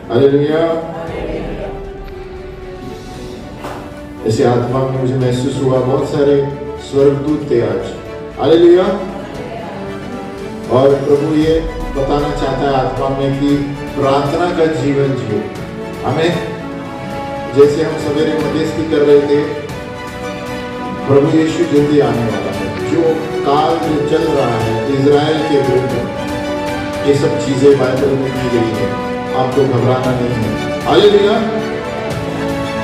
Hallelujah. ऐसे आत्मा में मुझे महसूस हुआ बहुत सारे स्वर्गदूत थे आज। हालेलुया। और प्रभु ये बताना चाहता है आत्मा में कि प्रार्थना का जीवन जियो। हमें जैसे हम सवेरे मध्यस्थी कर रहे थे, प्रभु यीशु जल्दी आने वाला है। जो काल जो चल रहा है इजराइल के विरुद्ध, ये सब चीजें बाइबल में की गई है, आपको घबराना नहीं है। हालेलुया।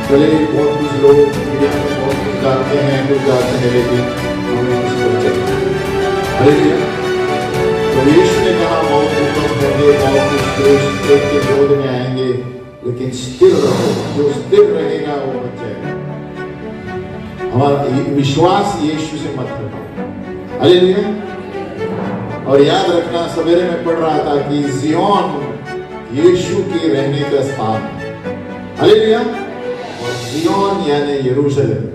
भले बहुत कुछ लोग मीडिया में बहुत कुछ गाते हैं, कुछ गाते हैं, लेकिन हमें इस पर चलना है। हालेलुया। तो यीशु ने कहा मौत भूकंप होंगे, मौत एक के विरोध में आएंगे, लेकिन स्थिर रहो, जो स्थिर रहेगा वो बच जाएगा। हमारा विश्वास यीशु से मत रखो। हालेलुया। और याद रखना, सवेरे में पढ़ रहा था कि ज़ियोन यीशु के रहने का स्थान है। हालेलुया। और ज़ियोन यानी यरूशलेम,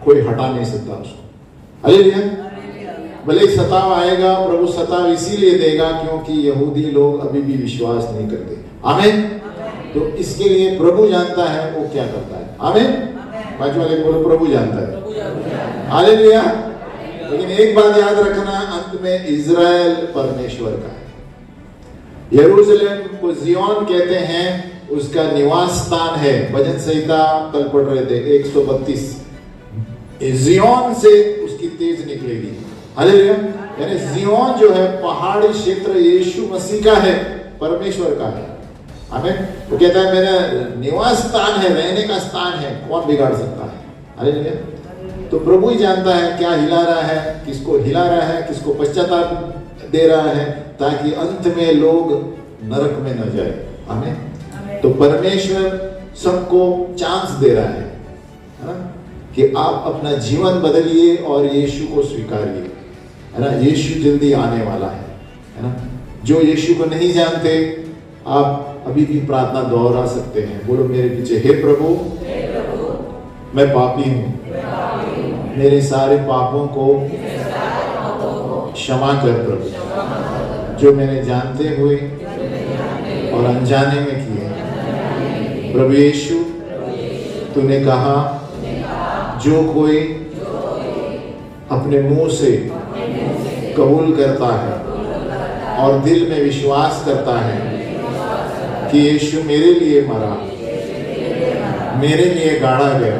कोई हटा नहीं सकता उसको। हालेलुया। भले सताव आएगा, प्रभु सताव इसीलिए देगा क्योंकि यहूदी लोग अभी भी विश्वास नहीं करते। आमीन। तो इसके लिए प्रभु जानता है वो क्या करता है। आमीन। बाजू वाले बोलो, प्रभु जानता है। हालेलुया। लेकिन एक बात याद रखना, अंत में इजराइल परमेश्वर का है। यरूशलेम को ज़ियोन कहते हैं, उसका निवास स्थान है। भजन संहिता कल पढ़ रहे थे 132, ज़ियोन से उसकी तेज निकलेगी। हालेलुया। यानी ज़ियोन जो है पहाड़ी क्षेत्र यीशु मसीह का है, परमेश्वर का है। आमीन। वो कहता है मेरा निवास स्थान है, रहने का स्थान है, कौन बिगाड़ सकता है। हालेलुया। तो प्रभु ही जानता है क्या हिला रहा है, किसको हिला रहा है, किसको पश्चाताप दे रहा है, ताकि अंत में लोग नरक में न जाए। आमीन। तो परमेश्वर सबको चांस दे रहा है ना, कि आप अपना जीवन बदलिए और यीशु को स्वीकारिए, है ना। यीशु जल्दी आने वाला है ना। जो यीशु को नहीं जानते, आप अभी भी प्रार्थना दोहरा सकते हैं। बोलो मेरे पीछे, हे प्रभु मैं पापी हूँ, मेरे सारे पापों को क्षमा कर प्रभु, जो मैंने जानते हुए और अनजाने में किए। प्रभु यीशु तूने कहा जो कोई अपने मुंह से कबूल करता है और दिल में विश्वास करता है कि यीशु मेरे लिए मरा, मेरे लिए गाड़ा गया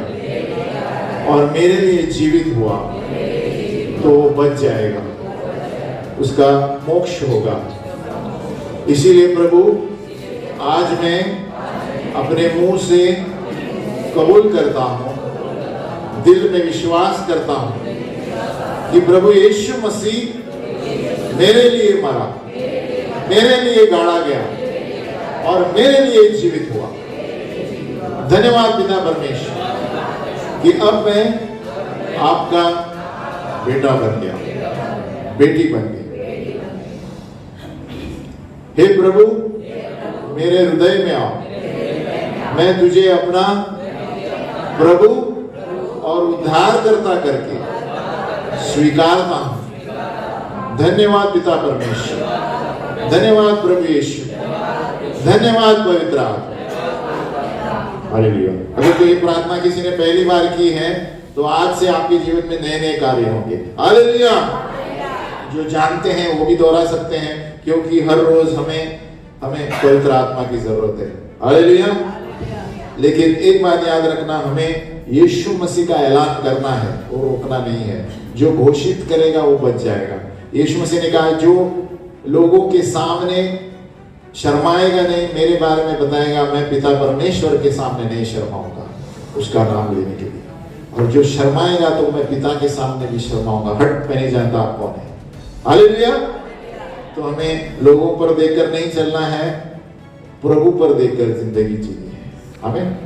और मेरे लिए जीवित हुआ, तो वो बच जाएगा, उसका मोक्ष होगा। इसीलिए प्रभु आज मैं अपने मुंह से कबूल करता हूँ, दिल में विश्वास करता हूँ कि प्रभु यीशु मसीह मेरे लिए मरा, मेरे लिए गाड़ा गया और मेरे लिए जीवित हुआ। धन्यवाद पिता परमेश्वर कि अब मैं आपका बेटा बन गया, बेटी बन गई। हे प्रभु मेरे हृदय में आओ, मैं तुझे अपना प्रभु और उद्धारकर्ता करके स्वीकारता हूं। धन्यवाद पिता परमेश्वर, धन्यवाद प्रभु यीशु, धन्यवाद पवित्र आत्मा। हालेलुया। अगर तो ये प्रार्थना किसी ने पहली बार की है, तो आज से आपके जीवन में नए नए कार्य होंगे। हालेलुया। जो जानते हैं वो भी दोहरा सकते हैं, क्योंकि हर रोज हमें पवित्र आत्मा की जरूरत है। हालेलुया। लेकिन एक बात याद रखना, हमें यीशु मसीह का ऐलान करना है, वो रोकना नहीं है। जो घोषित करेगा वो बच जाएगा। यीशु मसीह ने कहा जो लोगों के सामने शर्माएगा नहीं, मेरे बारे में बताएगा, मैं पिता परमेश्वर के सामने नहीं शर्माऊंगा उसका नाम लेने के लिए। और जो शर्माएगा तो मैं पिता के सामने भी शर्माऊंगा। हट, मैं नहीं जानता आप कौन है। हालेलुया। तो हमें लोगों पर देखकर नहीं चलना है, प्रभु पर देखकर जिंदगी जीनी है। आमीन।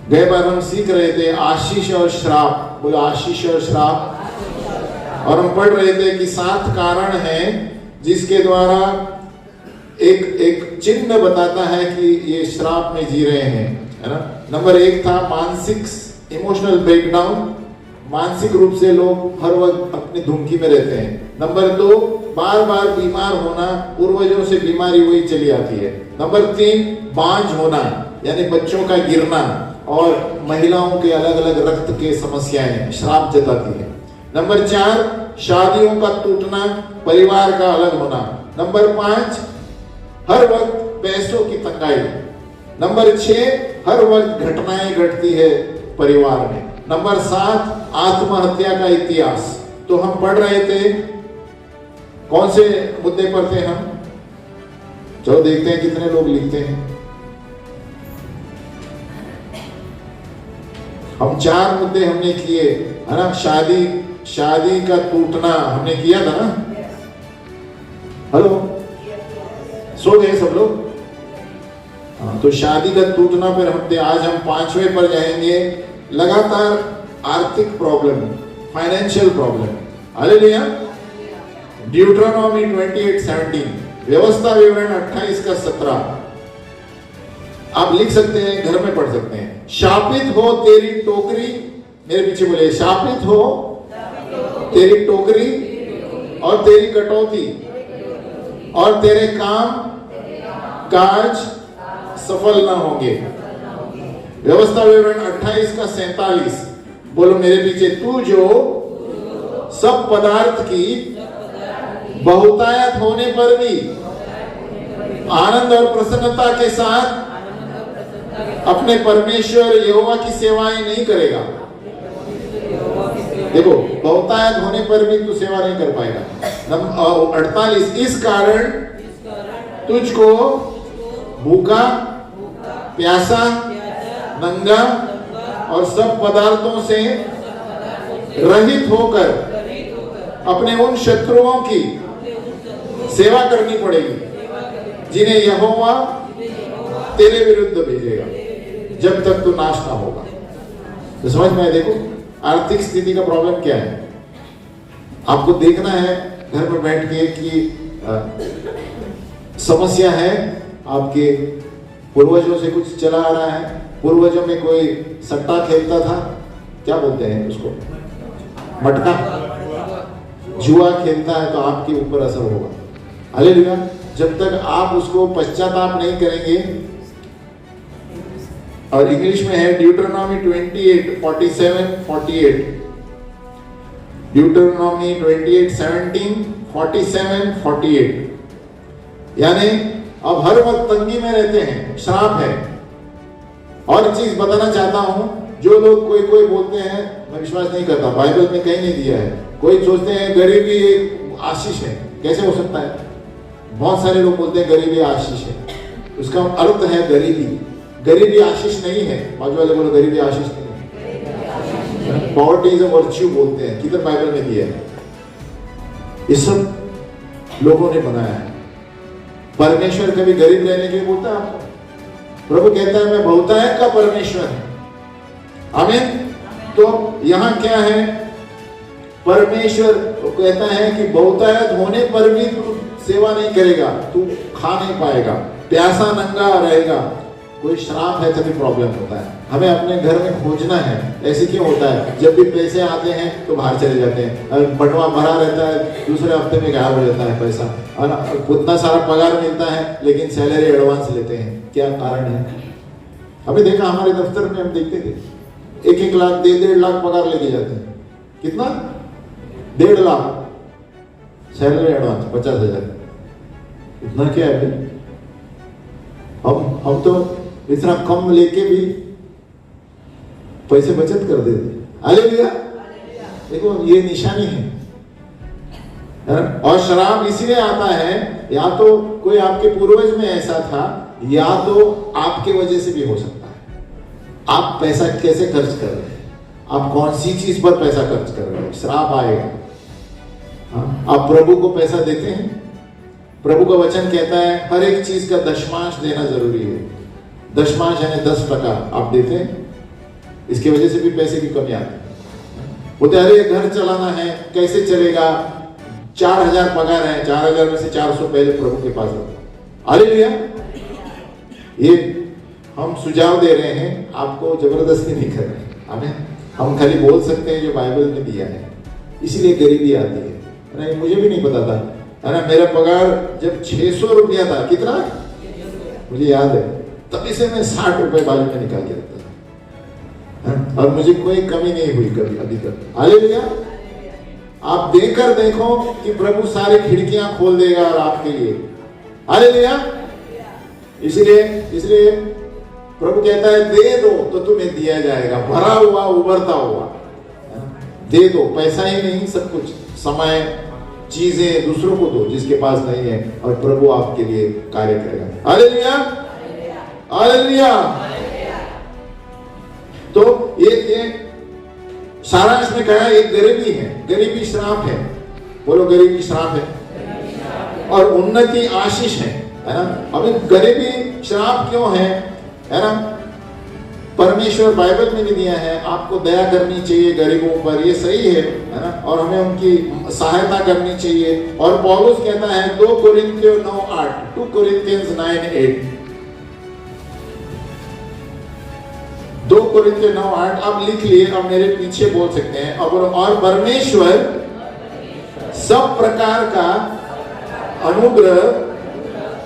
गए बार हम सीख रहे थे आशीष और श्राप। बोलो आशीष और श्राप। और हम पढ़ रहे थे कि 7 कारण हैं जिसके द्वारा एक चिन्ह बताता है कि ये श्राप में जी रहे हैं, है ना। नंबर 1 था मानसिक इमोशनल ब्रेकडाउन, मानसिक रूप से लोग हर वक्त अपनी धुमकी में रहते हैं। नंबर 2, बार बार बीमार होना, पूर्वजों से बीमारी वही चली आती है। नंबर 3, बांझ होना यानी बच्चों का गिरना, और महिलाओं के अलग अलग रक्त के समस्याएं श्राप जताती है। नंबर 4, शादियों का टूटना, परिवार का अलग होना। नंबर 5, हर वक्त पैसों की तंगाई। नंबर 6, हर वक्त घटनाएं घटती है परिवार में। नंबर 7, आत्महत्या का इतिहास। तो हम पढ़ रहे थे, कौन से मुद्दे पर थे हम? चलो देखते हैं कितने लोग लिखते हैं। हम 4 मुद्दे हमने किए, है ना? शादी का टूटना हमने किया था ना? हेलो, सो गए सब लोग? हाँ, तो शादी का टूटना पर हम थे। आज हम 5वें पर जाएंगे, लगातार आर्थिक प्रॉब्लम, फाइनेंशियल प्रॉब्लम। हालेलुया। ड्यूटरोनॉमी 28:17, व्यवस्था विवरण 28 का 17। आप लिख सकते हैं, घर में पढ़ सकते हैं। शापित हो तेरी टोकरी, मेरे पीछे बोले, शापित हो तेरी टोकरी और तेरी कटौती, और तेरे काम काज सफल ना होंगे। व्यवस्था विवरण 28 का 47, बोलो मेरे पीछे, तू जो सब पदार्थ की बहुतायत होने पर भी आनंद और प्रसन्नता के साथ अपने परमेश्वर यहोवा की सेवाएं नहीं करेगा। देखो, बहुतायत होने पर भी तू सेवा नहीं कर पाएगा। 48, इस कारण तुझको भूखा, प्यासा, नंगा और सब पदार्थों से रहित होकर अपने उन शत्रुओं की सेवा करनी पड़ेगी जिन्हें यहोवा तेरे विरुद्ध भेजेगा, जब तक तू नाश ना होगा। तो समझ में आए? देखो, आर्थिक स्थिति का प्रॉब्लम क्या है, आपको देखना है घर में बैठ के कि समस्या है आपके पूर्वजों से कुछ चला आ रहा है। पूर्वजों में कोई सट्टा खेलता था, क्या बोलते हैं उसको, मटका, जुआ खेलता है, तो आपके ऊपर असर होगा। हालेलुया। जब तक आप उसको पश्चाताप नहीं करेंगे, और इंग्लिश में है ड्यूटरोनॉमी 28:47-48, ड्यूटरोनॉमी 28:17, 47-48, यानी अब हर वक्त तंगी में रहते हैं, श्राप है। और चीज बताना चाहता हूं, जो लोग कोई बोलते हैं, मैं विश्वास नहीं करता, बाइबल में कहीं नहीं दिया है। कोई सोचते हैं गरीबी एक आशीष है, कैसे हो सकता है? बहुत सारे लोग बोलते हैं गरीबी आशीष है, उसका अर्थ है गरीबी आशीष नहीं है। बाजू वाले बोलो, गरीबी आशीष नहीं है, पॉवर्टी इज अ वर्च्यू बोलते हैं। किधर बाइबल में दिया है? ये सब लोगों ने बनाया है। परमेश्वर कभी गरीब रहने के लिए बोलता है आपको? प्रभु कहता है मैं बहुतायत का परमेश्वर हूं। आमीन। तो यहां क्या है? परमेश्वर कहता है कि बहुतायत होने पर भी तू सेवा नहीं करेगा, तू खा नहीं पाएगा, प्यासा नंगा रहेगा। कोई श्राप है तभी प्रॉब्लम होता है। हमें अपने घर में खोजना है। ऐसे क्यों होता है? जब भी पैसे आते हैं तो बाहर चले जाते हैं, बटवा भरा रहता है, दूसरे हफ्ते में गायब हो जाता है पैसा, और उतना सारा पगार मिलता है लेकिन सैलरी एडवांस लेते हैं। क्या कारण है? हमें देखा, हमारे दफ्तर में हम देखते थे 1-1 लाख, 1.5 लाख पगार लेके जाते हैं। कितना? 1.5 लाख सैलरी एडवांस, 50,000। इतना क्या है? हम तो इतना कम लेके भी पैसे बचत कर देते। हालेलुया। देखो, ये निशानी है। और शराब इसलिए आता है, या तो कोई आपके पूर्वज में ऐसा था, या तो आपके वजह से भी हो सकता है। आप पैसा कैसे खर्च कर रहे हैं, आप कौन सी चीज पर पैसा खर्च कर रहे हैं, श्राप आएगा। आप प्रभु को पैसा देते हैं? प्रभु का वचन कहता है हर एक चीज का दशमांश देना जरूरी है। दशमांश यानी 10% आप देते हैं, इसकी वजह से भी पैसे की कमी आती है। बोलते अरे घर चलाना है, कैसे चलेगा? 4,000 पगार है, 4,000 में से 400 पहले प्रभु के पास रखो। हालेलुया। ये हम सुझाव दे रहे हैं, आपको जबरदस्ती नहीं कर रहे हैं। आमीन। हम खाली बोल सकते हैं जो बाइबल में दिया है, इसीलिए गरीबी आती है। नहीं, मुझे भी नहीं पता था, है ना। मेरा पगार जब 600 रुपया था, कितना मुझे याद है, तभी से मैं 60 रुपए बालू में निकाल के रखता था, और मुझे कोई कमी नहीं हुई कभी अभी तक। हालेलुया। आप देकर देखो कि प्रभु सारी खिड़कियां खोल देगा और आपके लिए। हालेलुया। इसलिए प्रभु कहता है दे दो तो तुम्हें दिया जाएगा, भरा हुआ उभरता हुआ। दे दो, पैसा ही नहीं, सब कुछ, समय, चीजें दूसरों को दो जिसके पास नहीं है, और प्रभु आपके लिए कार्य करेगा। Hallelujah, hallelujah. तो ये सारांश में कहा एक गरीबी है, गरीबी श्राप है। बोलो गरीबी श्राप है और उन्नति आशीष है ना। अभी गरीबी श्राप क्यों है ना। परमेश्वर बाइबल में भी दिया है, आपको दया करनी चाहिए गरीबों पर, ये सही है ना, और हमें उनकी सहायता करनी चाहिए। और पौलुस कहता है 2 कोरिन्थियों 9:8, 2 कोरिन्थियंस 9:8, 2 कोरिन्थियों 9:8 आप लिख लिए, अब मेरे पीछे बोल सकते हैं। और परमेश्वर सब प्रकार का अनुग्रह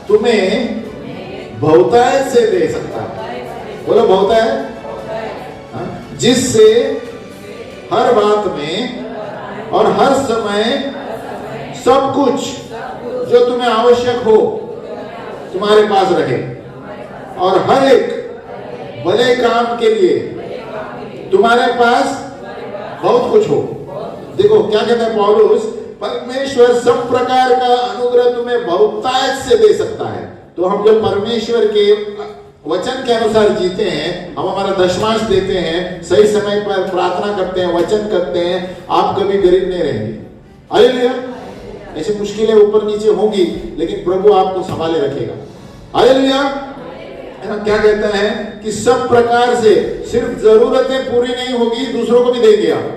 तुम्हें बहुतायत से दे सकता है। बोलो बहुतायत, जिससे हर बात में और हर समय सब कुछ जो तुम्हें आवश्यक हो तुम्हारे पास रहे, और हर एक भले काम के लिए तुम्हारे पास बहुत कुछ हो। देखो क्या कहता है पौलुस, परमेश्वर सब प्रकार का अनुग्रह तुम्हें बहुतायत से दे सकता है। तो हम जब परमेश्वर के वचन के अनुसार जीते हैं, हम हमारा दशमांश देते हैं, सही समय पर प्रार्थना करते हैं, वचन करते हैं, आप कभी गरीब नहीं रहेंगे। हालेलुया। ऐसी मुश्किलें ऊपर नीचे होंगी, लेकिन प्रभु आपको संभाले रखेगा। हालेलुया। क्या कहता है कि सब प्रकार से, सिर्फ जरूरतें पूरी नहीं होगी, दूसरों को भी देंगे आप।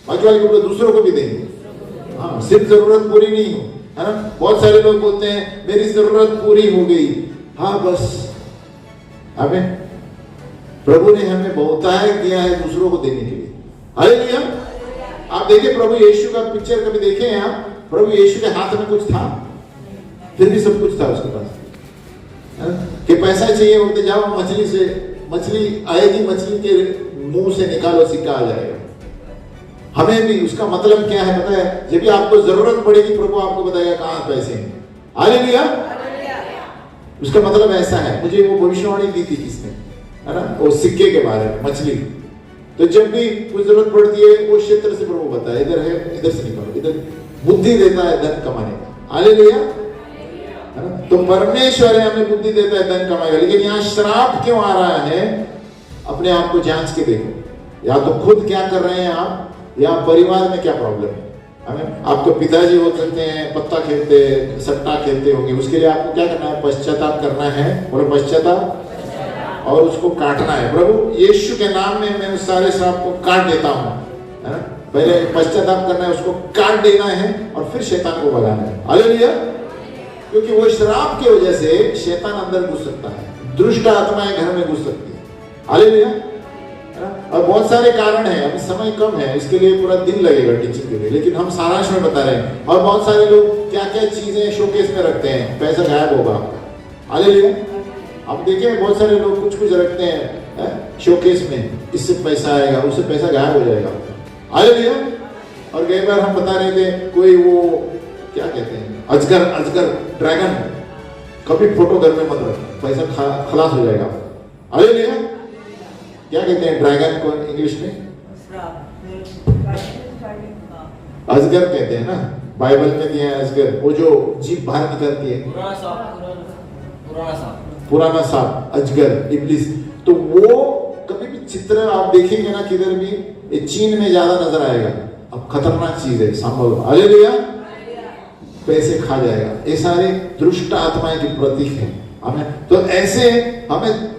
बाकी वाले को दूसरों को भी देंगे। हाँ, सिर्फ जरूरत पूरी नहीं हो, है ना। बहुत सारे लोग बोलते हैं मेरी जरूरत पूरी हो गई। हाँ बस, हमें प्रभु ने हमें बहुतायत दिया है दूसरों को देने के लिए। हालेलुया। आप देखिए प्रभु यीशु का पिक्चर कभी देखे हैं आप? प्रभु यीशु के हाथ में कुछ था, फिर भी सब कुछ था उसके पास। कि पैसा चाहिए बोलते जाओ मछली से, मछली आएगी, मछली के मुंह से निकालो सिक्का आ जाएगा। हमें भी उसका मतलब क्या है पता है? जब भी आपको जरूरत पड़ेगी प्रभु आपको बताएगा कहां पैसे हैं। हालेलुया। उसका मतलब ऐसा है। मुझे वो भविष्यवाणी दी थी किसने, है ना, वो सिक्के के बारे में, मछली। तो जब भी कुछ जरूरत पड़ती है वो क्षेत्र से प्रभु बताया इधर है, इधर से निकालो, इधर बुद्धि देता है धन कमाने का। हालेलुया। है ना। तो परमेश्वर है हमें बुद्धि देता है धन कमाएगा। लेकिन यहाँ श्राप क्यों आ रहा है? अपने आप को जांच के देखो। या तो खुद क्या कर रहे हैं आप, या परिवार में क्या प्रॉब्लम है। आपके पिताजी हो सकते हैं पत्ता खेलते, सट्टा खेलते होंगे, उसके लिए आपको क्या करना है? पश्चाताप करना है। बोलो पश्चाताप, और उसको काटना है। प्रभु यीशु के नाम में मैं उस सारे श्राप को काट देता हूँ, है ना। पहले पश्चाताप करना है, उसको काट देना है, और फिर शैतान को भगाना है। हालेलुया। क्योंकि वो श्राप की वजह से शैतान अंदर घुस सकता है, दुष्ट आत्माएं घर में घुस सकती है। हालेलुया। और बहुत सारे कारण हैं, अभी समय कम है, इसके लिए पूरा दिन लगेगा टीचिंग के लिए, लेकिन हम सारांश में बता रहे हैं। और बहुत सारे लोग क्या क्या चीजें शोकेस में रखते हैं, पैसा गायब होगा आपका। हालेलुया। आप देखें बहुत सारे लोग कुछ कुछ रखते हैं शोकेस में, इससे पैसा आएगा, उससे पैसा गायब हो जाएगा। हालेलुया। और कई बार हम बता रहे थे, कोई वो क्या कहते हैं, अजगर ड्रैगन, कभी फोटो घर में मत रखो, पैसा खलास हो जाएगा। हालेलुया। क्या कहते हैं ड्रैगन को इंग्लिश में? अजगर कहते हैं ना, बाइबल में दिया है अजगर, वो जो जीभ बाहर निकलती है, पुराना सांप, अजगर, इब्लिस। तो वो कभी भी चित्र आप देखेंगे ना किधर भी, ये चीन में ज्यादा नजर आएगा। अब खतरनाक चीज है, संभव। हालेलुया। पैसे खा जाएगा। ये सारे दुष्ट आत्माएं की प्रतीक है। हमें तो ऐसे, हमें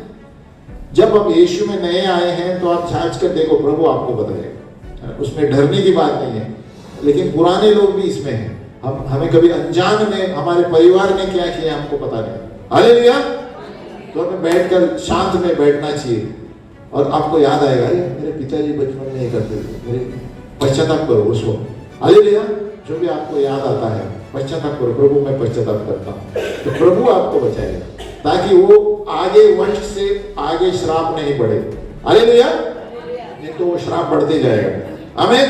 जब आप यीशु में नए आए हैं तो आप जांच कर देखो, प्रभु आपको बताएगा। उसमें डरने की बात नहीं है, लेकिन पुराने लोग भी इसमें हैं। हमें कभी अनजान में हमारे परिवार ने क्या किया हमको पता नहीं। हालेलुया। तो हमें बैठकर शांत में बैठना चाहिए, और आपको याद आएगा, अरे मेरे पिताजी बचपन में ये करते थे, मेरे पश्चाताप करो उसको। हालेलुया। जो भी आपको याद आता है पश्चाताप करो, प्रभु मैं पश्चाताप करता हूँ, तो प्रभु आपको बचाएगा, ताकि वो आगे वंश से आगे श्राप नहीं बढ़े। हालेलुया। नहीं तो वो श्राप बढ़ते जाएगा। आमीन।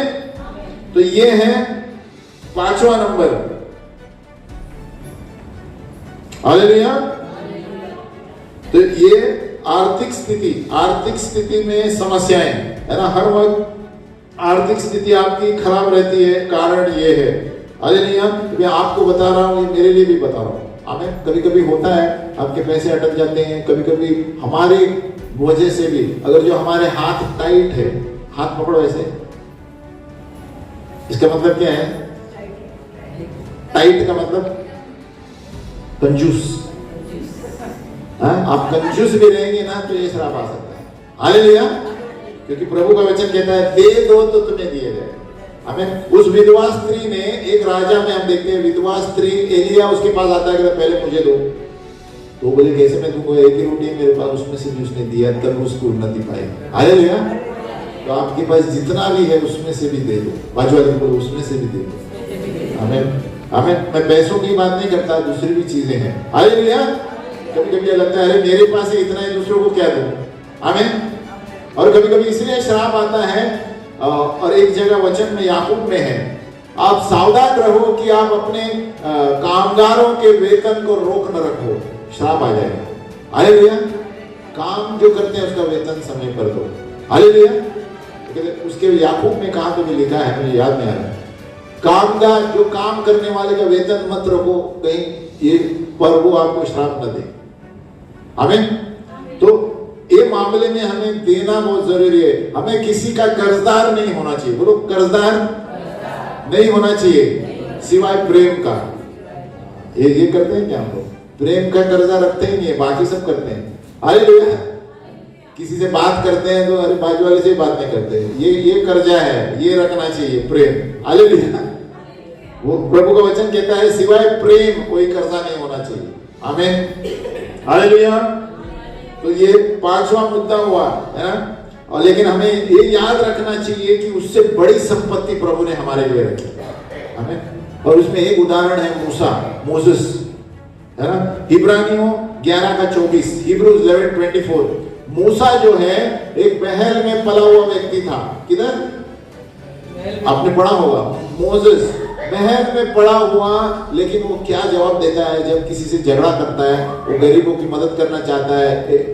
तो ये है 5वां नंबर। हालेलुया। तो ये आर्थिक स्थिति में समस्याएं है ना, हर वक्त आर्थिक स्थिति आपकी खराब रहती है, कारण ये है। हालेलुया। मैं आपको बता रहा हूँ, ये मेरे लिए भी बता रहा हूँ। हमें कभी कभी होता है आपके पैसे अटक जाते हैं, कभी कभी हमारे वजह से भी, अगर जो हमारे हाथ टाइट है, हाथ पकड़ो ऐसे, इसका मतलब क्या है? टाइट का मतलब कंजूस। आप कंजूस भी रहेंगे ना तो ये श्राप आ सकता है। हालेलुया। क्योंकि प्रभु का वचन कहता है दे दो तो तुम्हें दिए जाए। हमें उस विधवा स्त्री ने, एक राजा में हम देखते हैं विधवा स्त्री, एलिया उसके पास आता है, कहता पहले मुझे दो, तो बोले कैसे मैं तुमको, एक ही रोटी है मेरे पास, उसमें से भी उसने दिया, तब उसको उन्नति पाई। हालेलुया। तो आपके पास जितना भी है उसमें से भी दे दो, बाजू वाले को उसमें से भी दे दो। हमें मैं पैसों की बात नहीं करता, दूसरी भी चीजें हैं। हालेलुया। कभी कभी लगता है अरे मेरे पास इतना है, दूसरों को क्या दूं। आमीन। और कभी कभी इसलिए श्राप आता है, और एक जगह वचन में याकूब में है, आप सावधान रहो कि आप अपने कामगारों के वेतन को रोक न रखो, श्राप आ जाएगा। हालेलुया। काम जो करते हैं उसका वेतन समय पर दो। हालेलुया। उसके याकूब में कहां तो भी लिखा है, मुझे याद नहीं आ रहा, कामगार जो काम करने वाले का वेतन मत रखो कहीं ये पर वो आपको श्राप न दे। आमीन। तो ये मामले में हमें देना बहुत जरूरी है। हमें किसी का कर्जदार नहीं होना चाहिए। बोलो कर्जदार नहीं होना चाहिए, सिवाय प्रेम का। ये करते हैं क्या हम लोग? प्रेम का कर्जा रखते ही नहीं है, बाकी सब करते हैं। हालेलुया। किसी से बात करते हैं तो अरे बाजू वाले से बात नहीं करते, ये कर्जा है, ये रखना चाहिए प्रेम। हालेलुया। वो प्रभु का वचन कहता है सिवाय प्रेम कोई कर्जा नहीं होना चाहिए। आमीन। हालेलुया। तो ये 5वां मुद्दा हुआ है ना। और लेकिन हमें ये याद रखना चाहिए कि उससे बड़ी संपत्ति प्रभु ने हमारे लिए रखी। आमीन। और उसमें एक उदाहरण है मोसेस, है ना। इब्रानियों 11:24, हिब्रूज 11:24। मूसा जो है एक महल में पला हुआ व्यक्ति था। किधर? आपने पढ़ा होगा, मोसेस महल में पड़ा हुआ, लेकिन वो क्या जवाब देता है जब किसी से झगड़ा करता है, वो गरीबों की मदद करना चाहता है,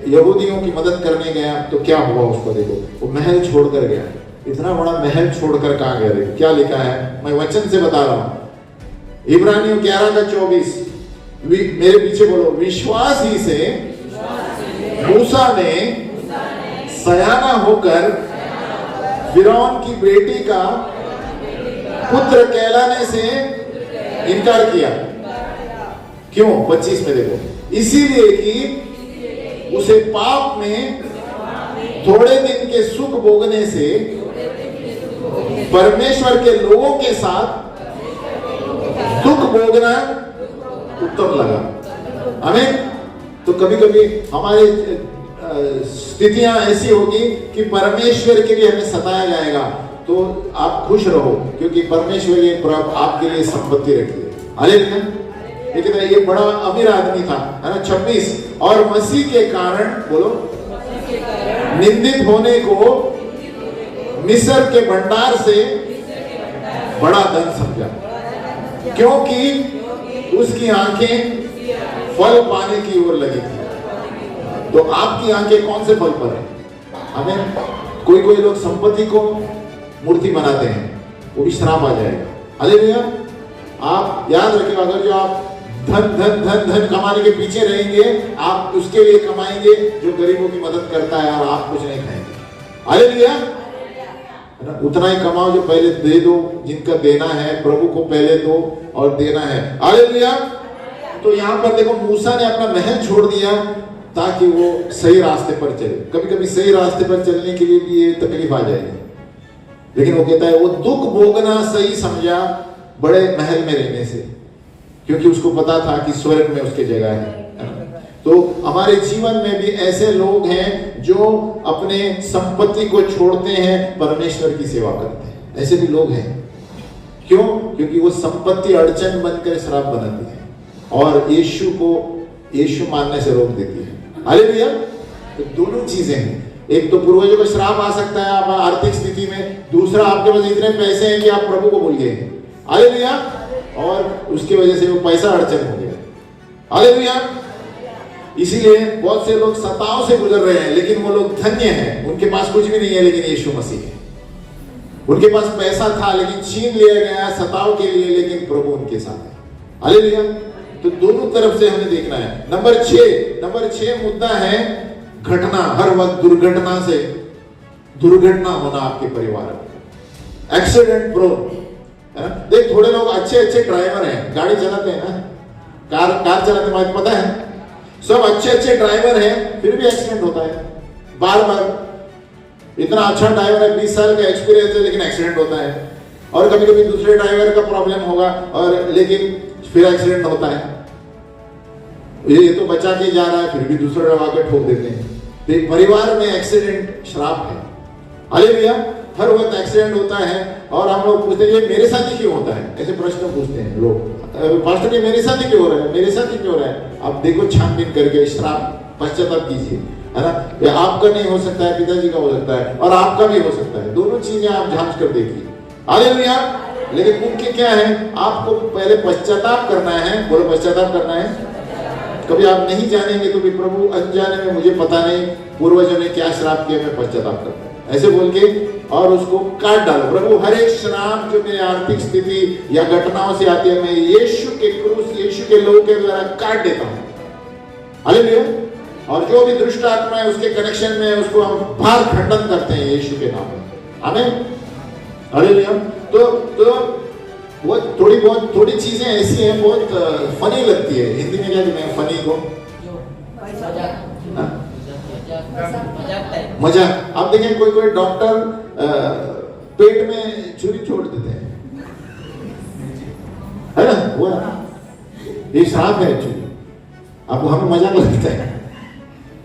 यहूदियों की मदद करने गया, तो क्या हुआ उसको देखो, वो महल छोड़कर गया। इतना बड़ा महल छोड़कर कहाँ गया? देखो क्या लिखा है, मैं वचन से बता रहा हूं। इब्रानियों 11:24, मेरे पीछे बोलो। विश्वास ही से मूसा ने सयाना होकर फिरौन की बेटी का पुत्र कहलाने से इनकार किया। क्यों? 25 में देखो, इसीलिए कि उसे पाप में थोड़े दिन के सुख भोगने से परमेश्वर के लोगों के साथ दुख भोगना उत्तम लगा। हमें तो कभी कभी हमारी स्थितियां ऐसी होगी कि परमेश्वर के लिए हमें सताया जाएगा, तो आप खुश रहो क्योंकि परमेश्वर ये आपके लिए संपत्ति रखी है। हालेलुया। लेकिन ये बड़ा अमीर आदमी था, है ना। 26, और मसीह के कारण, बोलो, निंदित होने को मिस्र के भंडार से बड़ा धन समझा, क्योंकि उसकी आंखें फल पाने की ओर लगी थी। तो आपकी आंखें कौन से फल पर है? हमें कोई लोग संपत्ति को मूर्ति बनाते हैं, वो भी श्राप आ जाएगा। हालेलुया। आप याद रखिएगा, अगर जो आप धन धन धन धन कमाने के पीछे रहेंगे, आप उसके लिए कमाएंगे जो गरीबों की मदद करता है, और आप कुछ नहीं खाएंगे। हालेलुया। उतना ही कमाओ जो पहले दे दो, जिनका देना है प्रभु को पहले दो और देना है। हालेलुया। तो यहाँ पर देखो, मूसा ने अपना महल छोड़ दिया ताकि वो सही रास्ते पर चले। कभी कभी सही रास्ते पर चलने के लिए भी ये तकलीफ आ जाएगी, लेकिन वो कहता है वो दुख भोगना सही समझा बड़े महल में रहने से, क्योंकि उसको पता था कि स्वर्ग में उसकी जगह है। तो हमारे जीवन में भी ऐसे लोग हैं जो अपने संपत्ति को छोड़ते हैं, परमेश्वर की सेवा करते हैं। ऐसे भी लोग हैं। क्यों? क्योंकि वो संपत्ति अड़चन बनकर श्राप बनाती है और यीशु मानने से रोक देती है। हालेलुया। तो दोनों चीजें हैं। एक तो पूर्वजों का श्राप आ सकता है आप आर्थिक स्थिति में, दूसरा आपके पास इतने पैसे हैं कि आप प्रभु को भूल गए। हालेलुया। और उसकी वजह से वो पैसा अड़चन हो गया। हालेलुया। इसीलिए बहुत से लोग सताओं से गुजर रहे हैं, लेकिन वो लोग धन्य हैं। उनके पास कुछ भी नहीं है, लेकिन यीशु मसीह है। उनके पास पैसा था लेकिन छीन लिया गया सताओं के लिए, लेकिन प्रभु उनके साथ है। हालेलुया। तो दोनों तरफ से हमें देखना है। नंबर 6 मुद्दा है घटना। हर वक्त दुर्घटना होना आपके परिवार में, एक्सीडेंट प्रोन है ना। देख, थोड़े लोग अच्छे ड्राइवर हैं, गाड़ी चलाते हैं ना, कार चलाते हैं, पता है सब अच्छे ड्राइवर हैं, फिर भी एक्सीडेंट होता है बार। इतना अच्छा ड्राइवर है, 20 साल का एक्सपीरियंस है, लेकिन एक्सीडेंट होता है। और कभी कभी दूसरे ड्राइवर का प्रॉब्लम होगा और लेकिन फिर एक्सीडेंट होता है। ये तो बचा के जा रहा है, फिर भी दूसरा दबा के ठोक देते हैं। तो परिवार में एक्सीडेंट श्राप है। हालेलुया। हर वक्त एक्सीडेंट होता है और हम लोग पूछते हैं ये मेरे साथ ही क्यों होता है, ऐसे प्रश्न पूछते हैं लोग। पास्टर ये मेरे साथ ही क्यों हो रहा है, मेरे साथ ही क्यों हो रहा है। आप देखो, छानबीन करके श्राप पश्चाताप कीजिए, है ना। ये आपका नहीं हो सकता है, पिताजी का हो सकता है, और आपका भी हो सकता है। दोनों चीजें आप जांच कर देखिए। हालेलुया। लेकिन मुख्य क्या है, आपको पहले पश्चाताप करना है। बोलो, पश्चाताप करना है। कभी आप नहीं जानेंगे तो भी प्रभु अनजाने में, मुझे पता नहीं पूर्वजों ने क्या श्राप किया, मैं पश्चाताप करता हूं, ऐसे बोल के और उसको काट डालो। प्रभु, हर एक श्राप जो मेरी आर्थिक स्थिति या घटनाओं से आती है, मैं यीशु के क्रूस, यीशु के लोगों के द्वारा काट देता हूं। हालेलुया। और जो भी दुष्ट आत्मा है उसके कनेक्शन में, उसको हम बाहर खंडन करते हैं यीशु के नाम में। आमीन। हालेलुया। तो वो थोड़ी चीजें ऐसी हैं, बहुत फनी लगती है। हिंदी में क्या कहते हैं फनी को? मजाक। आप देखें, कोई डॉक्टर पेट में छुरी छोड़ देते हैं, है ना। वो ये श्राप है एक्चुअली। आपको हमें मजाक लगता है।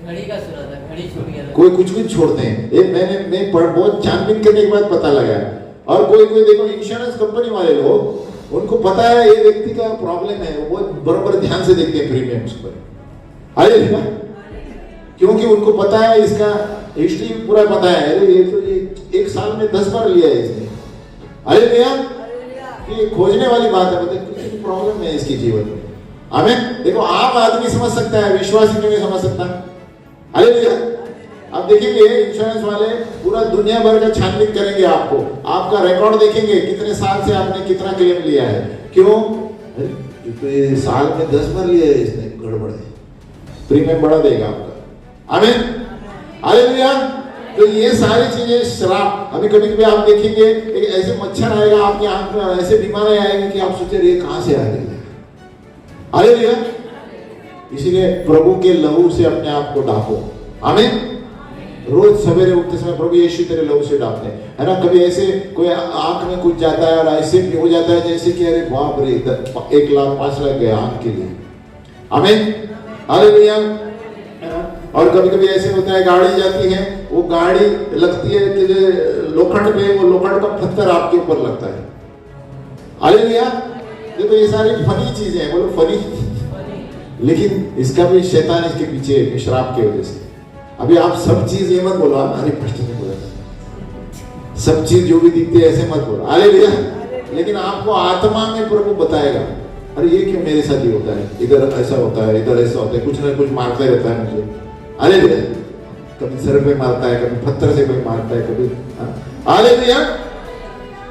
घड़ी का सुना था, घड़ी छूट गया। कोई कुछ छोड़ते हैं। ये मैंने बहुत छानबीन करने के बाद पता लगा। और कोई देखो, इंश्योरेंस कंपनी वाले लोग, उनको पता है ये व्यक्ति का प्रॉब्लम है, वो बराबर ध्यान से देखते हैं प्रीमियम्स पर। हालेलुया। क्योंकि उनको पता है, इसका हिस्ट्री पूरा पता है। अरे ये तो ये 1 साल में 10 बार लिया है इसने। हालेलुया। ये खोजने वाली बात है, मतलब कुछ प्रॉब्लम है इसके जीवन में। आमीन। देखो, आम आदमी समझ सकता है, विश्वासी क्यों नहीं समझ सकता। हालेलुया। आप देखेंगे, इंश्योरेंस वाले पूरा दुनिया भर का छानबीन करेंगे, आपका रिकॉर्ड देखेंगे, कितने साल से आपने कितना क्लेम लिया है। क्यों? तो ये साल में 10 बार लिया है इसने, गड़बड़ है, प्रीमियम बढ़ा देगा आपका। आमीन। हालेलुया। तो ये सारी चीजें श्राप। अभी कभी आप देखेंगे, एक ऐसे मच्छर आएगा आपकी आंख में, ऐसे बीमारी आएगी कि आप सोचे ये कहां से आ गई है। हालेलुया। इसीलिए प्रभु के लहू से अपने आप को ढांको। आमीन। रोज सवेरे उठते समय प्रभु यीशु तेरे लहू से ढांपते हैं, है ना। कभी ऐसे कोई आंख में कुछ जाता है और ऐसे भी हो जाता है जैसे कि अरे बाप रे, 1 लाख 5 लाख गया आंख के लिए। आमीन। हालेलुया। और कभी कभी ऐसे होता है, गाड़ी जाती है, वो गाड़ी लगती है लोखंड पे, वो लोखंड का पत्थर आपके ऊपर लगता है। हालेलुया। देखो, ये सारी फनी चीजें हैं। बोलो फनी। लेकिन इसका भी शैतान इसके पीछे है, श्राप की वजह से। अभी आप सब चीज ये मत बोलो, अरे प्रश्न ने बोला सब चीज जो भी दिखती है ऐसे मत बोलो। हालेलुया। लेकिन आपको आत्मा में प्रभु बताएगा, अरे ये क्यों मेरे साथ ही होता है, इधर ऐसा होता है, इधर ऐसा होता है, कुछ ना कुछ मारता रहता है मुझे। हालेलुया। कभी सर पे मारता है, कभी पत्थर से कोई मारता है, कभी। हालेलुया।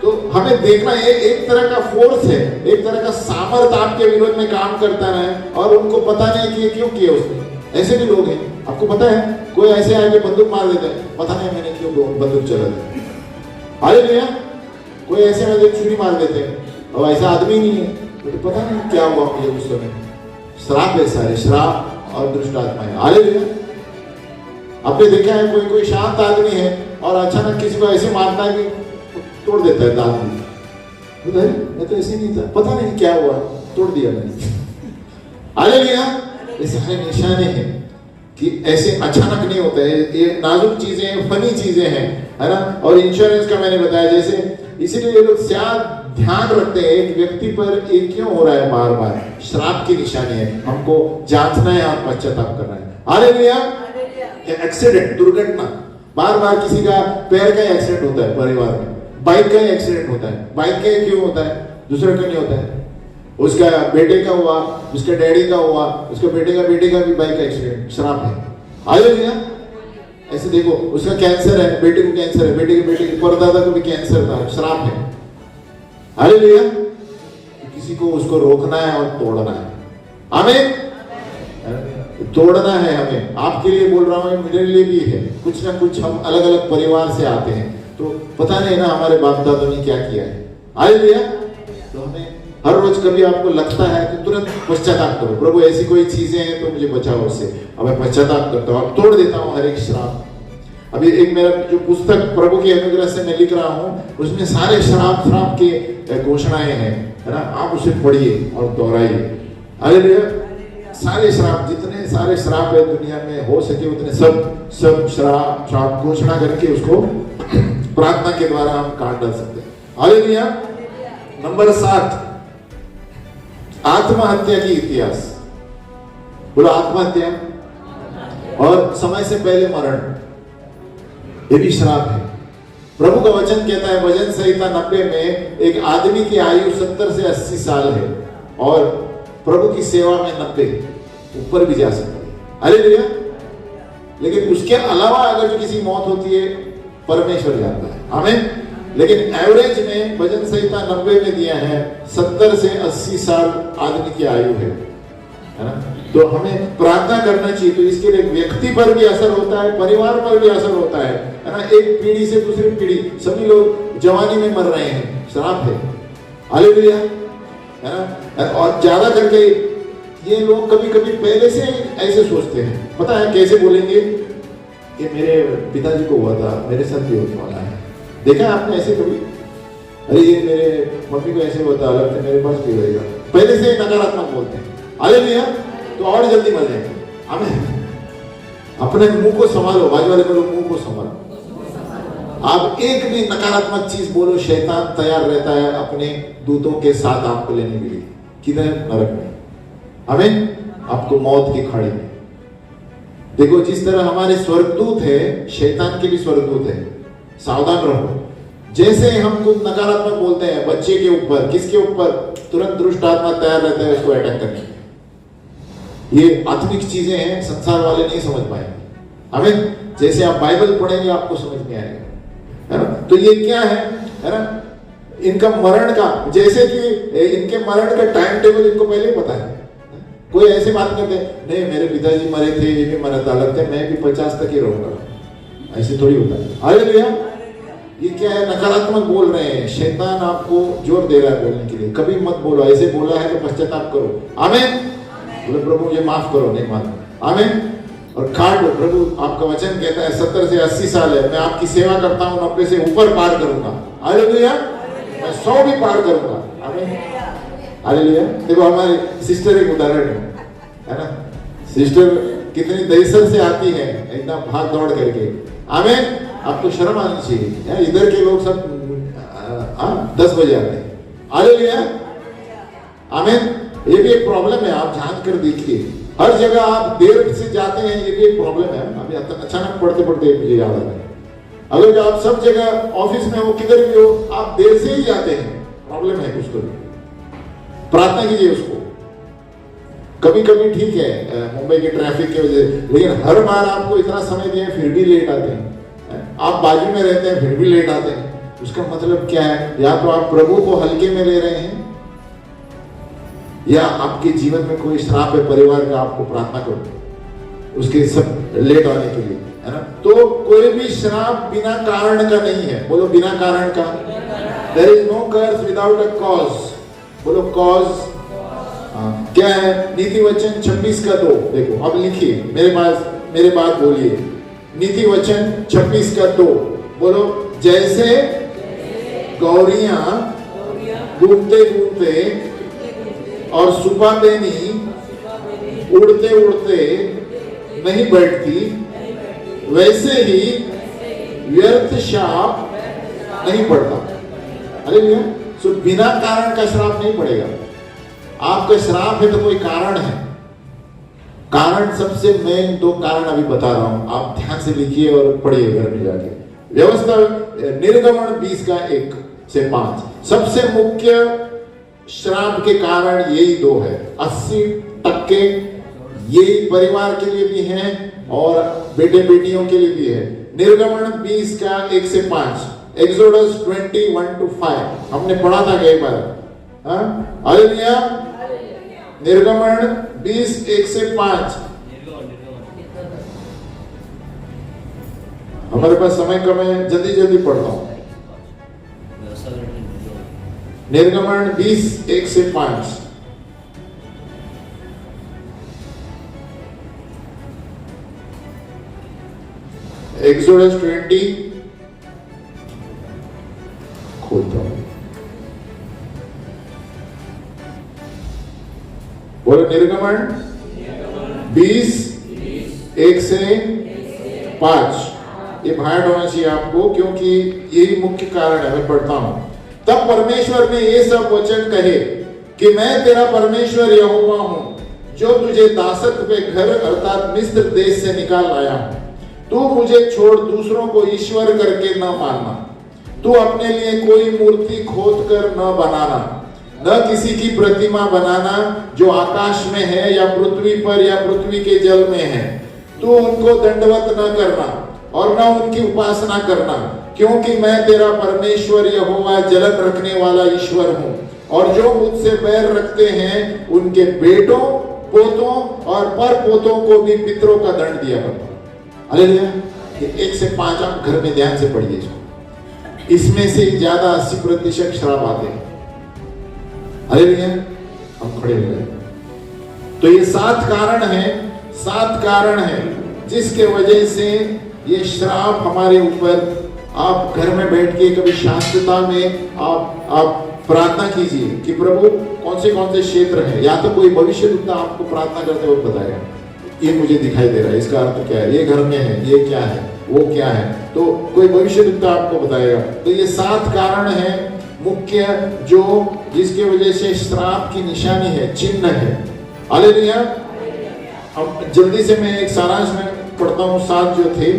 तो हमें देखना, एक तरह का फोर्स है, एक तरह का सामर्थ आपके विरोध में काम करता है और उनको पता नहीं कि क्यों किया उसने। ऐसे भी लोग हैं, आपको पता है, कोई ऐसे आके बंदूक मार देता है, पता नहीं मैंने क्यों बंदूक चला दी। हालेलुया। कोई ऐसे में छुरी मार देते हैं और ऐसा आदमी नहीं है, तो पता नहीं क्या हुआ मुझे उस समय। श्राप है, सारे श्राप और दुष्ट आत्मा है। हालेलुया। आपने देखा है, कोई शांत आदमी है और अचानक किसी को ऐसे मारता है कि तोड़ देता है दांत भी। मैं तो ऐसे नहीं था, पता नहीं क्या हुआ, तोड़ दिया मैंने। हालेलुया। ये सारे निशाने हैं कि ऐसे अचानक नहीं होता है, ये नाजुक चीजें हैं, फनी चीजें हैं, है ना। और इंश्योरेंस का मैंने बताया जैसे, इसीलिए ये लोग शायद ध्यान रखते हैं एक व्यक्ति पर ये क्यों हो रहा है बार बार, श्राप की निशानी है, हमको जांचना है और पश्चाताप करना है। हालेलुया। एक्सीडेंट, दुर्घटना, बार बार किसी का पैर का एक्सीडेंट होता है परिवार में, बाइक का एक्सीडेंट होता है, बाइक का क्यों होता है, दूसरा क्यों नहीं होता है, उसका बेटे का हुआ, उसके डैडी का हुआ, उसके बेटे का भी बाइक का एक्सीडेंट, श्राप है। हालेलुया। ऐसे देखो, उसका कैंसर है, बेटे को कैंसर है, बेटे के परदादा को भी कैंसर था, श्राप है। हालेलुया। किसी को उसको रोकना है और तोड़ना है, आमीन। तोड़ना है हमें, आपके लिए बोल रहा हूं, मेरे लिए भी है। कुछ ना कुछ हम अलग अलग परिवार से आते हैं, तो पता नहीं ना हमारे बाप दादा ने क्या किया है। हालेलुया। तो हमें हर रोज कभी आपको लगता है तो तुरंत पश्चाताप करो, प्रभु ऐसी कोई चीजें हैं तो मुझे बचाओ उससे, अब मैं पश्चाताप करता हूँ, अब तोड़ देता हूँ हर एक श्राप। अभी एक मेरा जो पुस्तक प्रभु की अनुग्रह से मैं लिख रहा हूँ, उसमें सारे श्राप के घोषणाएं हैं, है ना। आप उसे पढ़िए और दोहराइए। हालेलुया। सारे श्राप, जितने सारे श्राप है दुनिया में हो सके उतने सब श्राप घोषणा करके उसको प्रार्थना के द्वारा हम काट डाल सकते हैं। हालेलुया। नंबर 7, आत्महत्या की इतिहास। बोलो आत्महत्या और समय से पहले मरण, ये भी श्राप है। प्रभु का वचन कहता है भजन संहिता 90 में, एक आदमी की आयु 70 से 80 साल है और प्रभु की सेवा में 90 ऊपर भी जा सकती है। हालेलुया। लेकिन उसके अलावा अगर जो किसी मौत होती है, परमेश्वर जानता है, आमीन। लेकिन एवरेज में भजन संहिता 90 में दिया है 70 से 80 साल आदमी की आयु है ना। तो हमें प्रार्थना करना चाहिए। तो इसके लिए व्यक्ति पर भी असर होता है, परिवार पर भी असर होता है ना। एक पीढ़ी से दूसरी पीढ़ी, सभी लोग जवानी में मर रहे हैं, श्राप है। हालेलुया, है ना। और ज्यादा करके ये लोग कभी कभी पहले से ऐसे सोचते हैं, पता है कैसे बोलेंगे कि मेरे पिताजी को हुआ था, मेरे साथ भी होने वाला है। देखा आपने ऐसे कभी, अरे ये मेरे मम्मी को ऐसे होता, अलग से मेरे पास भी होएगा, पहले से नकारात्मक बोलते हैं। हालेलुया। तो और जल्दी मर जाएंगे। आमीन। अपने मुंह को संभालो, बाजू वाले बोलो मुंह को संभालो। आप एक भी नकारात्मक चीज बोलो, शैतान तैयार रहता है अपने दूतों के साथ आपको लेने के लिए। किधर? नरक में। आमीन। आपको मौत की खाड़ी में। देखो, जिस तरह हमारे स्वर्गदूत है, शैतान के भी स्वर्गदूत है, सावधान रहो। जैसे हम कुछ नकारात्मक बोलते हैं बच्चे के ऊपर, किसके ऊपर, तुरंत दुष्ट आत्मा तैयार रहता है उसको अटैक करने के। ये आत्मिक चीजें हैं, संसार वाले नहीं समझ पाएंगे। आमीन। जैसे आप बाइबल पढ़ेंगे आपको समझ में आएगा, है ना। तो ये क्या है ना, इनका मरण का, जैसे कि इनके मरण का टाइम टेबल इनको पहले ही पता है। कोई ऐसे बात करते हैं, नहीं मेरे पिताजी मरे थे, ये भी मरा था, लगता है मैं भी 50 तक ही रहूंगा। ऐसे थोड़ी होता है। हालेलुया। ये क्या है, नकारात्मक बोल रहे हैं। शैतान आपको जोर दे रहा है बोलने के लिए, कभी मत बोलो, ऐसे बोला है तो पश्चाताप करो। आमीन। बोले प्रभु मुझे माफ करो, नहीं मानो। आमीन। और काट लो। प्रभु आपका वचन कहता है 70 से 80 साल है, मैं आपकी सेवा करता हूँ, 90 से ऊपर पार करूंगा। हालेलुया। मैं 100 भी पार करूंगा। आमीन। हालेलुया। देखो हमारी सिस्टर एक उदाहरण है ना। सिस्टर कितनी दहीसर से आती है, एकदम भाग दौड़ करके। आमीन। आपको शर्म आनी चाहिए। इधर के लोग सब 10 बजे आते हैं। हालेलुया। आमीन। ये भी एक प्रॉब्लम है, आप झांक कर देखिए। हर जगह आप देर से जाते हैं, ये भी एक प्रॉब्लम है। अभी अचानक पढ़ते पढ़ते मुझे याद आ रहा है, अगर आप सब जगह ऑफिस में हो, किधर भी हो, आप देर से ही जाते हैं, प्रॉब्लम है कुछ। तो प्रार्थना कीजिए उसको। कभी कभी ठीक है मुंबई के ट्रैफिक की वजह से, लेकिन हर बार आपको इतना समय दिया फिर भी लेट आते हैं। आप बाजू में रहते हैं फिर भी लेट आते हैं। उसका मतलब क्या है? या तो आप प्रभु को हल्के में ले रहे हैं, या आपके जीवन में कोई श्राप है परिवार का। आपको प्रार्थना करो उसके सब लेट आने के लिए, है ना। तो कोई भी श्राप बिना कारण का नहीं है। बोलो बिना कारण का। There is no curse without a cause. बोलो कॉज। क्या है? नीति वचन 26:2। देखो अब लिखिए, मेरे बात बोलिए। नीति वचन 26:2 बोलो। जैसे गौरियां घूमते घूमते और सुबह बेनी उड़ते उड़ते नहीं बैठती, वैसे ही व्यर्थ शाप नहीं पड़ता। अरे भैया, सो बिना कारण का श्राप नहीं पड़ेगा। आपका श्राप है तो कोई कारण है। कारण सबसे मेन 2 कारण अभी बता रहा हूं, आप ध्यान से लिखिए और पढ़िए घर में जाके। व्यवस्था निर्गमन 20 का 1 से 5 सबसे मुख्य श्राप के कारण यही 2 है। 80% यही परिवार के लिए भी है और बेटे बेटियों के लिए भी है। निर्गमन 20 का 1 से 5, एक्सोडस 21 to 5 हमने पढ़ा था कई बार। हालेलुया। निर्गमन 20 1 से 5। हमारे पास समय कम है, जल्दी जल्दी पढ़ता हूं। निर्गमन 20 1 से 5। एक्सोडस 20 खोलता हूं। बोलो निर्गमन 20 1 से 5। ये भाट होना चाहिए आपको, क्योंकि यही मुख्य कारण है। मैं पढ़ता हूं। तब परमेश्वर ने ये सब वचन कहे कि मैं तेरा परमेश्वर यहोवा हूं, जो तुझे दासत्व पे घर अर्थात मिस्र देश से निकाल लाया हूं। तू मुझे छोड़ दूसरों को ईश्वर करके न मानना। तू अपने लिए कोई मूर्ति खोद कर न बनाना, न किसी की प्रतिमा बनाना जो आकाश में है या पृथ्वी पर या पृथ्वी के जल में है। तू उनको दंडवत न करना और न उनकी उपासना करना, क्योंकि मैं तेरा परमेश्वर यहोवा जलन रखने वाला ईश्वर हूँ। और जो मुझसे बैर रखते हैं उनके बेटों, पोतों और पर पोतों को भी पितरों का दंड दिया करता। हालेलुया। 1 से 5 आप घर में ध्यान से पढ़िए इसको। इसमें से ज्यादा 80% श्राप आते हैं। हालेलुया। हम खड़े हो गए। तो ये 7 कारण है, 7 कारण है जिसके वजह से ये श्राप हमारे ऊपर। आप घर में बैठ के कभी शांतता में आप प्रार्थना कीजिए कि प्रभु कौन से क्षेत्र हैं। या तो कोई भविष्यद्वक्ता आपको प्रार्थना करते वक्त बताएगा, ये मुझे दिखाई दे रहा है, इसका अर्थ क्या है, ये घर में है, ये क्या है, वो क्या है। तो कोई भविष्यद्वक्ता आपको बताएगा। तो ये 7 कारण है मुख्य, जो जिसके वजह से श्राप की निशानी है, चिन्ह है। हालेलुया। अब जल्दी से मैं एक सारांश में पढ़ता हूँ। 7 जो थे।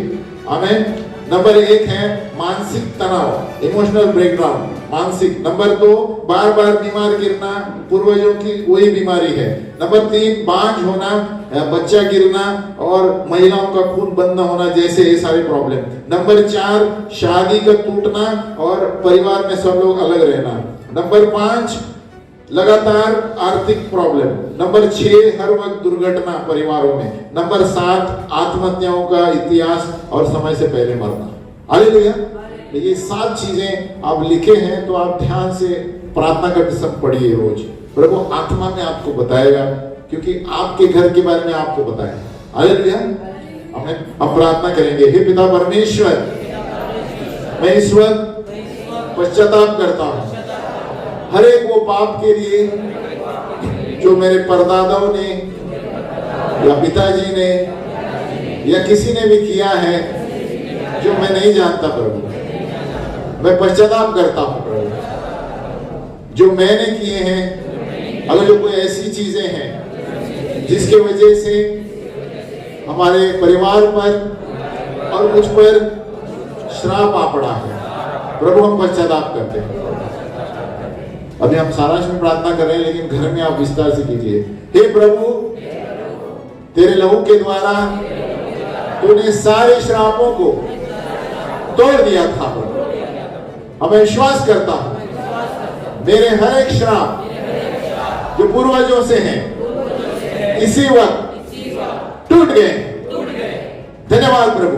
आमीन। नंबर 1 है मानसिक तनाव, इमोशनल ब्रेकडाउन, मानसिक। नंबर 2 बार बार बीमार गिरना, पूर्वजों की वही बीमारी है। नंबर 3 बांझ होना, बच्चा गिरना और महिलाओं का खून बंद न होना, जैसे ये सारे प्रॉब्लम। नंबर 4 शादी का टूटना और परिवार में सब लोग अलग रहना। नंबर 5 लगातार आर्थिक प्रॉब्लम। नंबर 6 हर वक्त दुर्घटना परिवारों में। नंबर 7 आत्महत्याओं का इतिहास और समय से पहले मरना। हालेलुया। ये 7 चीजें आप लिखे हैं, तो आप ध्यान से प्रार्थना करते सब पढ़िए रोज। प्रभु आत्मा में आपको बताएगा, क्योंकि आपके घर के बारे में आपको बताएगा। हालेलुया। हम प्रार्थना करेंगे। हे पिता परमेश्वर, मैं इस वक्त पश्चाताप करता हूँ हर एक वो पाप के लिए जो मेरे परदादाओं ने या पिताजी ने या किसी ने भी किया है, जो मैं नहीं जानता। प्रभु मैं पश्चाताप करता हूँ प्रभु, जो मैंने किए हैं। अगर जो कोई ऐसी चीजें हैं जिसके वजह से हमारे परिवार पर और मुझ पर श्राप आ पड़ा है, प्रभु हम पश्चाताप करते हैं। अभी हम सारांश में प्रार्थना कर रहे हैं, लेकिन घर में आप विस्तार से कीजिए। हे प्रभु, तेरे लहू के द्वारा तूने सारे श्रापों को तोड़ दिया था प्रभु। हमें विश्वास करता हूं मेरे हर एक श्राप जो पूर्वजों से हैं इसी वक्त टूट गए। धन्यवाद प्रभु।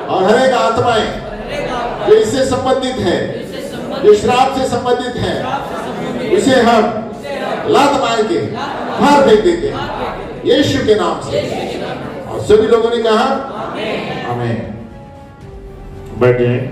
और हर एक आत्माएं जो इससे संबंधित है, जो श्राप से संबंधित है, उसे हम लात मार के बाहर फेंक देते हैं यीशु के नाम से। और सभी लोगों ने कहा आमीन। बैठ जाएं।